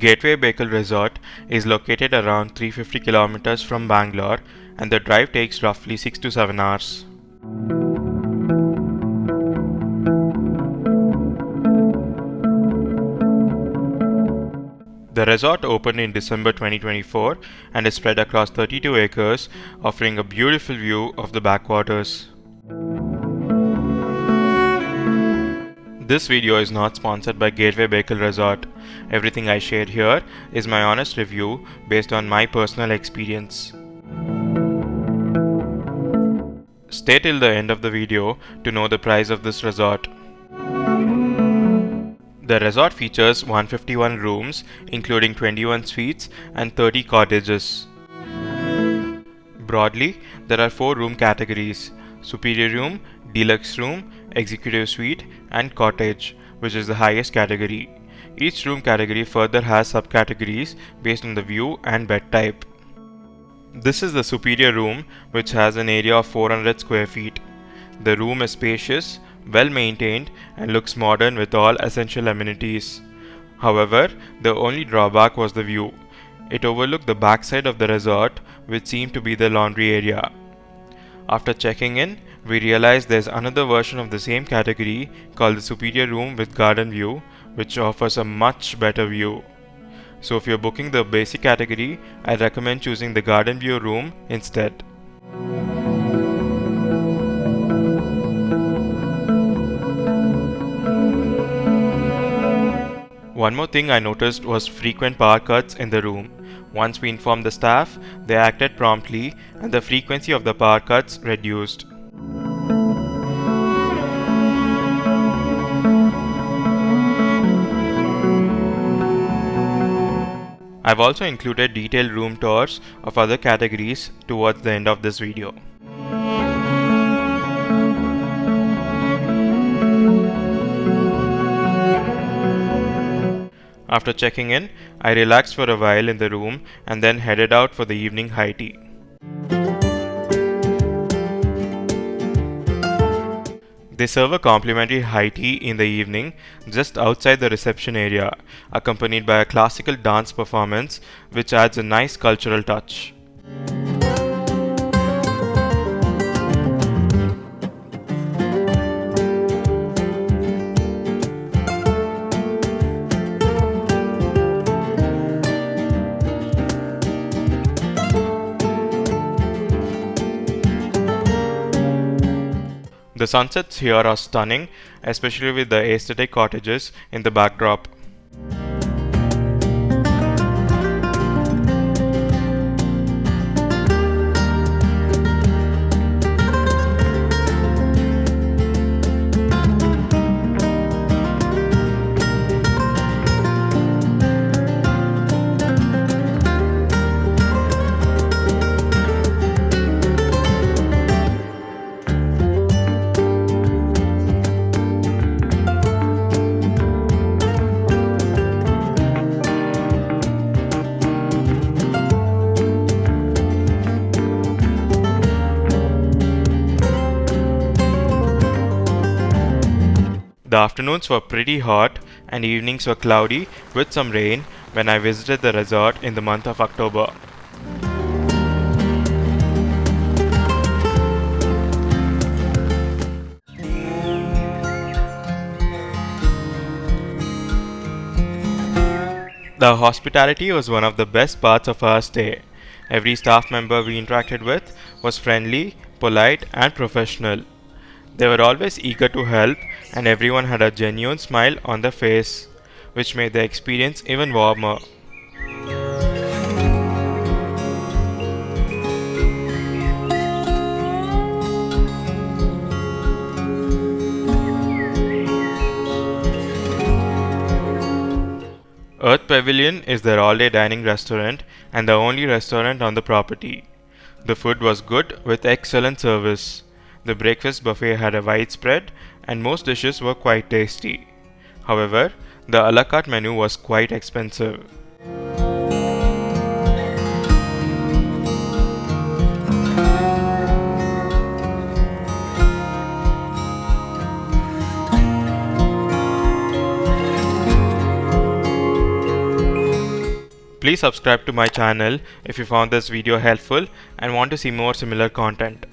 Gateway Bekal Resort is located around 350 kilometers from Bangalore, and the drive takes roughly 6 to 7 hours. The resort opened in December 2024 and is spread across 32 acres, offering a beautiful view of the backwaters. This video is not sponsored by Gateway Bekal Resort. Everything I share here is my honest review based on my personal experience. Stay till the end of the video to know the price of this resort. The resort features 151 rooms, including 21 suites and 30 cottages. Broadly, there are 4 room categories: Superior Room, Deluxe Room, Executive Suite, and Cottage, which is the highest category. Each room category further has subcategories based on the view and bed type. This is the Superior Room, which has an area of 400 square feet. The room is spacious, well maintained, and looks modern with all essential amenities. However, the only drawback was the view. It overlooked the backside of the resort, which seemed to be the laundry area. After checking in, we realized there's another version of the same category called the Superior Room with Garden View, which offers a much better view. So if you're booking the basic category, I recommend choosing the Garden View room instead. One more thing I noticed was frequent power cuts in the room. Once we informed the staff, they acted promptly and the frequency of the power cuts reduced. I've also included detailed room tours of other categories towards the end of this video. After checking in, I relaxed for a while in the room and then headed out for the evening high tea. They serve a complimentary high tea in the evening just outside the reception area, accompanied by a classical dance performance which adds a nice cultural touch. The sunsets here are stunning, especially with the aesthetic cottages in the backdrop. The afternoons were pretty hot and evenings were cloudy with some rain when I visited the resort in the month of October. The hospitality was one of the best parts of our stay. Every staff member we interacted with was friendly, polite, and professional. They were always eager to help, and everyone had a genuine smile on their face, which made the experience even warmer. Earth Pavilion is their all-day dining restaurant and the only restaurant on the property. The food was good with excellent service. The breakfast buffet had a wide spread and most dishes were quite tasty. However, the a la carte menu was quite expensive. Please subscribe to my channel if you found this video helpful and want to see more similar content.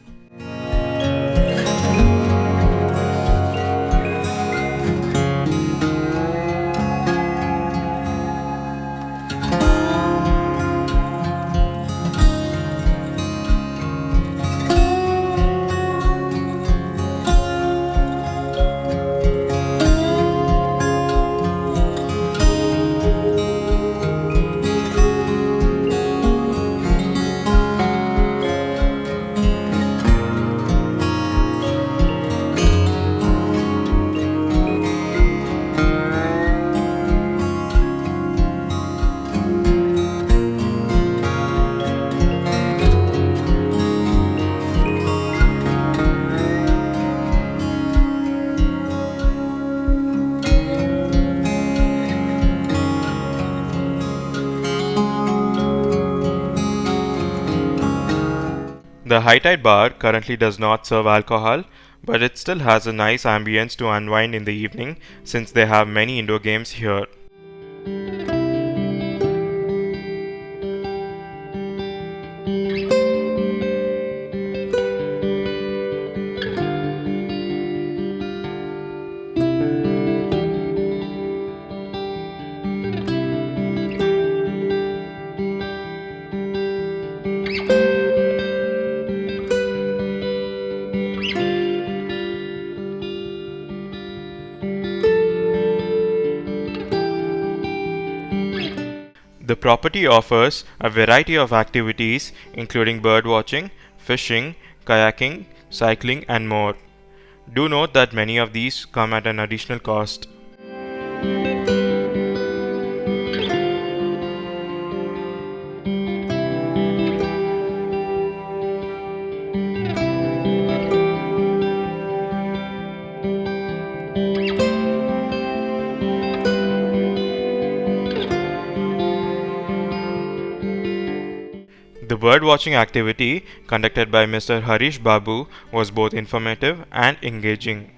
The High Tide Bar currently does not serve alcohol, but it still has a nice ambience to unwind in the evening since they have many indoor games here. The property offers a variety of activities including birdwatching, fishing, kayaking, cycling and more. Do note that many of these come at an additional cost. The birdwatching activity conducted by Mr. Harish Babu was both informative and engaging.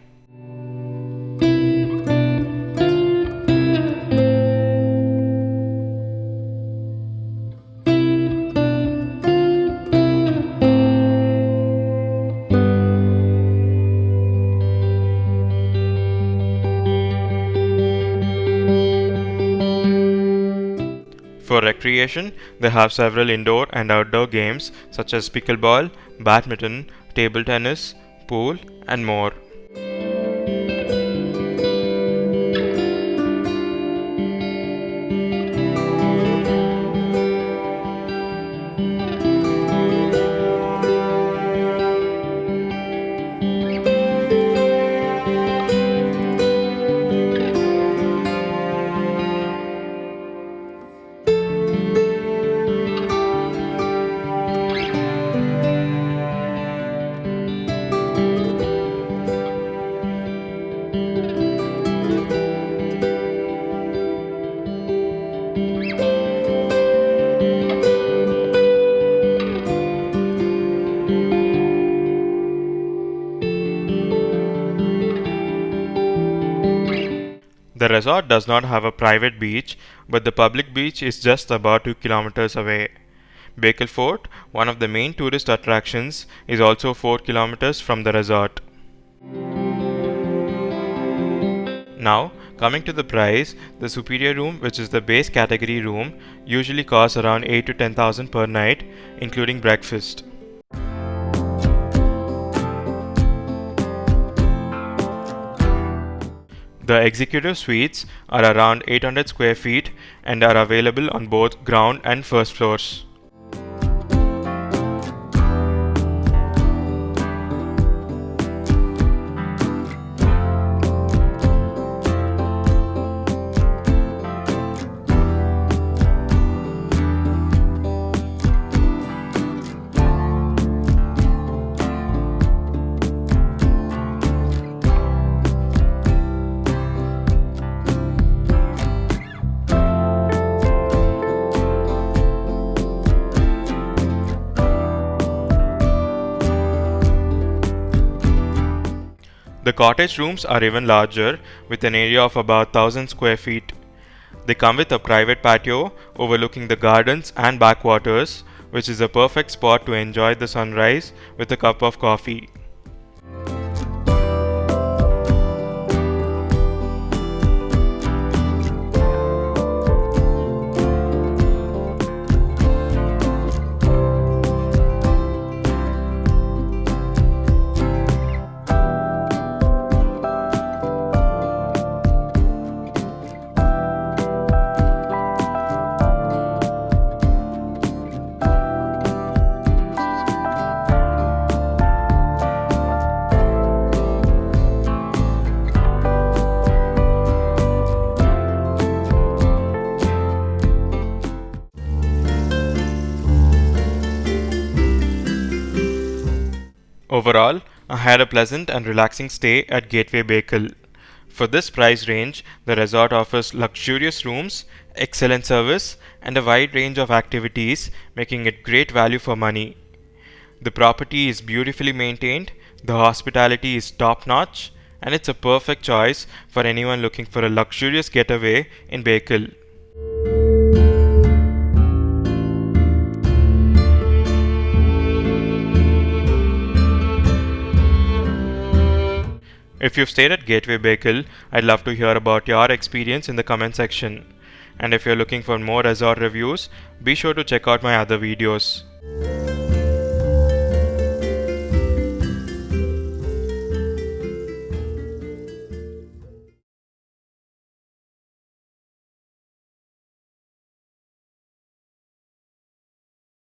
For recreation, they have several indoor and outdoor games such as pickleball, badminton, table tennis, pool, and more. The resort does not have a private beach, but the public beach is just about 2 kilometers away. Bekal Fort, one of the main tourist attractions, is also 4 kilometers from the resort. Now, coming to the price, the superior room, which is the base category room, usually costs around 8 to 10,000 per night, including breakfast. The executive suites are around 800 square feet and are available on both ground and first floors. The cottage rooms are even larger, with an area of about 1000 square feet. They come with a private patio overlooking the gardens and backwaters, which is a perfect spot to enjoy the sunrise with a cup of coffee. Overall, I had a pleasant and relaxing stay at Gateway Bekal. For this price range, the resort offers luxurious rooms, excellent service, and a wide range of activities, making it great value for money. The property is beautifully maintained, the hospitality is top notch, and it's a perfect choice for anyone looking for a luxurious getaway in Bekal. If you've stayed at Gateway Bekal, I'd love to hear about your experience in the comment section. And if you're looking for more resort reviews, be sure to check out my other videos.